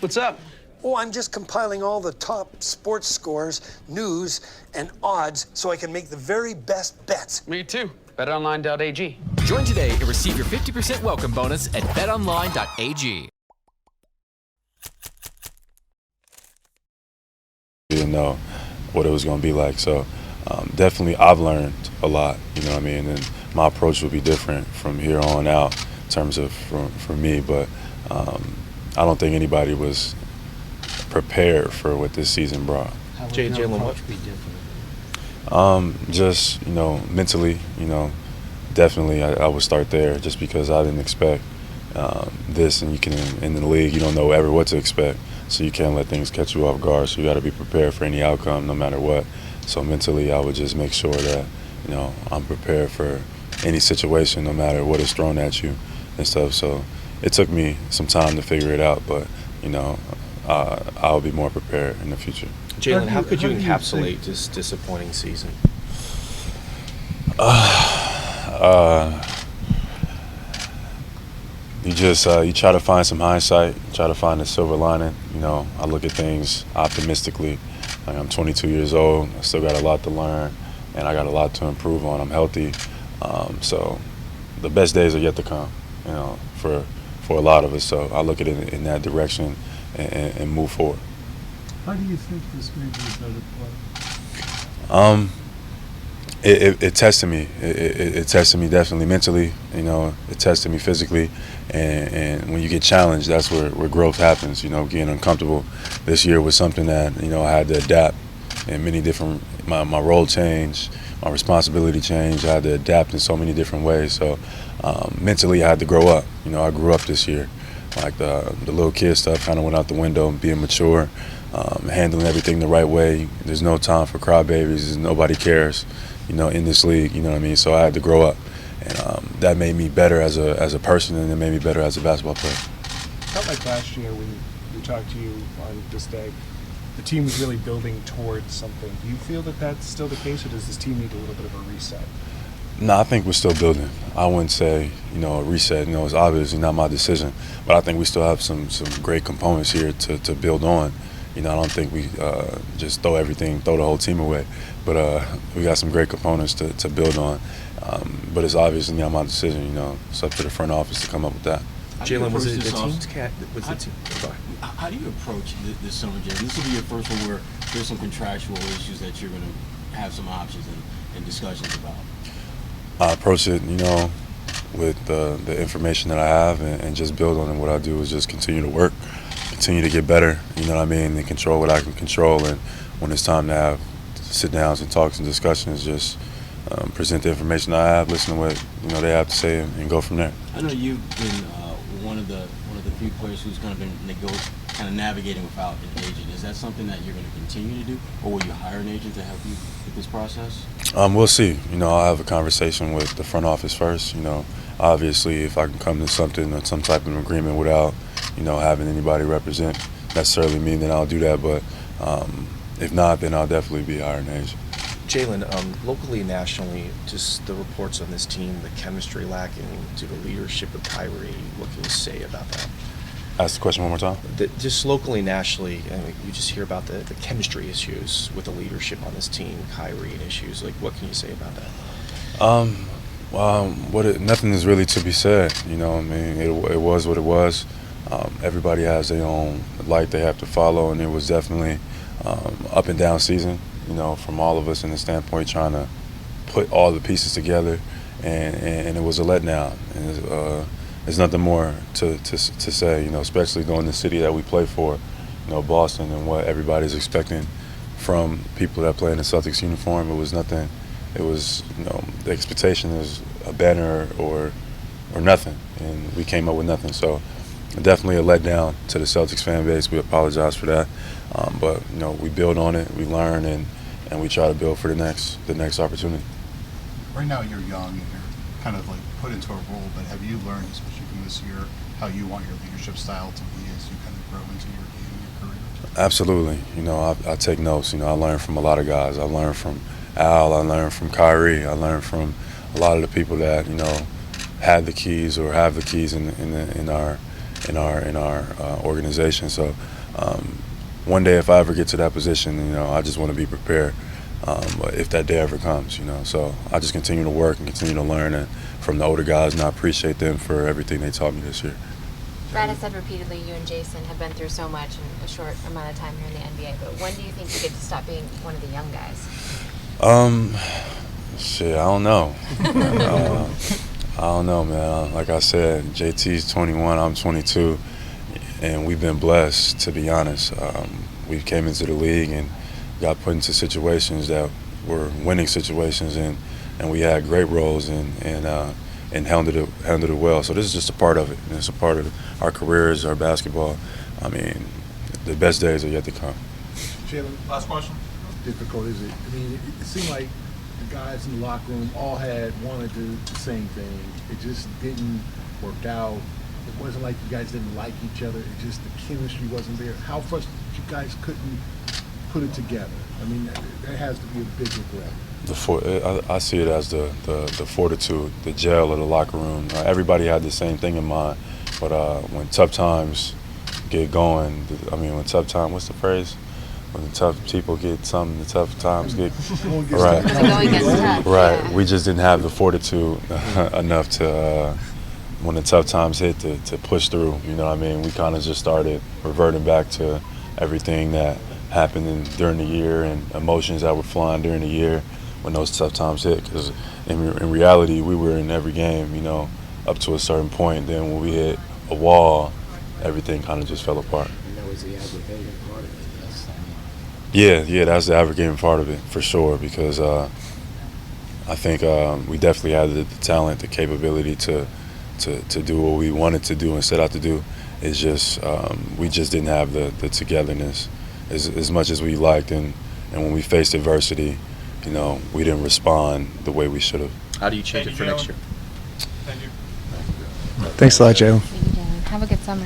What's up? Oh, I'm just compiling all the top sports scores, news, and odds so I can make the very best bets. Me too. BetOnline.ag. Join today and receive your 50% welcome bonus at betonline.ag. Didn't know what it was going to be like, so definitely I've learned a lot, you know what I mean, and my approach will be different from here on out in terms of for me, but I don't think anybody was prepared for what this season brought. How would your approach be different? Just, mentally, definitely I would start there just because I didn't expect this, and you can, in the league, you don't know ever what to expect, so you can't let things catch you off guard, so you got to be prepared for any outcome no matter what. So mentally I would just make sure that, I'm prepared for any situation no matter what is thrown at you and stuff. So it took me some time to figure it out, but, I'll be more prepared in the future. Jaylen, how could you encapsulate this disappointing season? You try to find some hindsight, try to find a silver lining. I look at things optimistically. Like, I'm 22 years old, I still got a lot to learn, and I got a lot to improve on. I'm healthy, so the best days are yet to come, for a lot of us. So I look at it in that direction and move forward. How do you think this made you better play? It tested me. It tested me definitely mentally. It tested me physically, and when you get challenged, that's where growth happens. Getting uncomfortable this year was something that I had to adapt in many different. My role changed, my responsibility changed. I had to adapt in so many different ways. So mentally, I had to grow up. I grew up this year. Like the little kid stuff kind of went out the window. Being mature, handling everything the right way. There's no time for crybabies. Nobody cares. In this league, you know what I mean? So I had to grow up, and that made me better as a person, and it made me better as a basketball player. Felt like last year when we talked to you on this day, the team was really building towards something. Do you feel that that's still the case, or does this team need a little bit of a reset? No, I think we're still building. I wouldn't say, a reset. It's obviously not my decision, but I think we still have some great components here to build on. I don't think we just throw the whole team away. But we got some great components to build on. But it's obviously not my decision, It's up to the front office to come up with that. Jaylen, was it the team's cat? How do you approach this summer, Jay? This will be your first one where there's some contractual issues that you're going to have some options and discussions about. I approach it, with the information that I have and just build on it. What I do is just continue to work, continue to get better, and control what I can control. And when it's time to have sit-downs and talks and discussions, just present the information I have, listen to what they have to say, and go from there. I know you've been one of the few players who's kind of been navigating without an agent. Is that something that you're going to continue to do, or will you hire an agent to help you with this process? We'll see. I'll have a conversation with the front office first. Obviously, if I can come to something or some type of agreement without having anybody represent necessarily me, then I'll do that. But if not, then I'll definitely be hiring an agent. Jaylen, locally and nationally, just the reports on this team, the chemistry lacking to the leadership of Kyrie. What can you say about that? Ask the question one more time. Just locally and nationally, you just hear about the chemistry issues with the leadership on this team, Kyrie, and issues. Like, what can you say about that? Nothing is really to be said. It was what it was. Everybody has their own light they have to follow, and it was definitely up and down season. From all of us in the standpoint, trying to put all the pieces together, and it was a letdown. And there's nothing more to say, especially going to the city that we play for, Boston, and what everybody's expecting from people that play in the Celtics uniform. It was nothing. It was, the expectation is a banner or nothing, and we came up with nothing. So definitely a letdown to the Celtics fan base. We apologize for that, but we build on it, we learn, and we try to build for the next opportunity. Right now you're young and you're kind of like put into a role, but have you learned, especially from this year, how you want your leadership style to be as you kind of grow into your game and your career? Absolutely. I take notes. I learn from a lot of guys. I learned from Al. I learned from Kyrie. I learned from a lot of the people that had the keys or have the keys in in our organization. So one day, if I ever get to that position, I just want to be prepared. If that day ever comes, So I just continue to work and continue to learn from the older guys, and I appreciate them for everything they taught me this year. Brad has said repeatedly you and Jason have been through so much in a short amount of time here in the NBA, but when do you think you get to stop being one of the young guys? Shit, I don't know. I don't know, man. Like I said, JT's 21, I'm 22, and we've been blessed, to be honest. We came into the league and got put into situations that were winning situations, and we had great roles and handled it well. So this is just a part of it. And it's a part of our careers, our basketball. I mean, the best days are yet to come. Jaylen, Last question. how difficult is it? I mean, it seemed like the guys in the locker room all wanted to do the same thing. It just didn't work out. It wasn't like you guys didn't like each other. It just the chemistry wasn't there. How frustrated you guys couldn't put it together? I mean, that has to be a big regret. I see it as the fortitude, the gel of the locker room. Everybody had the same thing in mind, but when tough times get going, when tough time, what's the phrase? When the tough people get something, the tough times get right. When the going gets tough. Right. Yeah. We just didn't have the fortitude enough to, when the tough times hit, to push through. You know what I mean? We kind of just started reverting back to everything that happened during the year and emotions that were flying during the year when those tough times hit. Because in reality, we were in every game, up to a certain point. Then when we hit a wall, everything kind of just fell apart. And that was the aggravating part of it. Yeah, that's the advocating part of it for sure, because I think we definitely had the talent, the capability to do what we wanted to do and set out to do. It's just we just didn't have the togetherness as much as we liked, and when we faced adversity, we didn't respond the way we should have. How do you change it for next year? Thank you. Thanks a lot, Jaylen. Thank you, Jaylen. Have a good summer.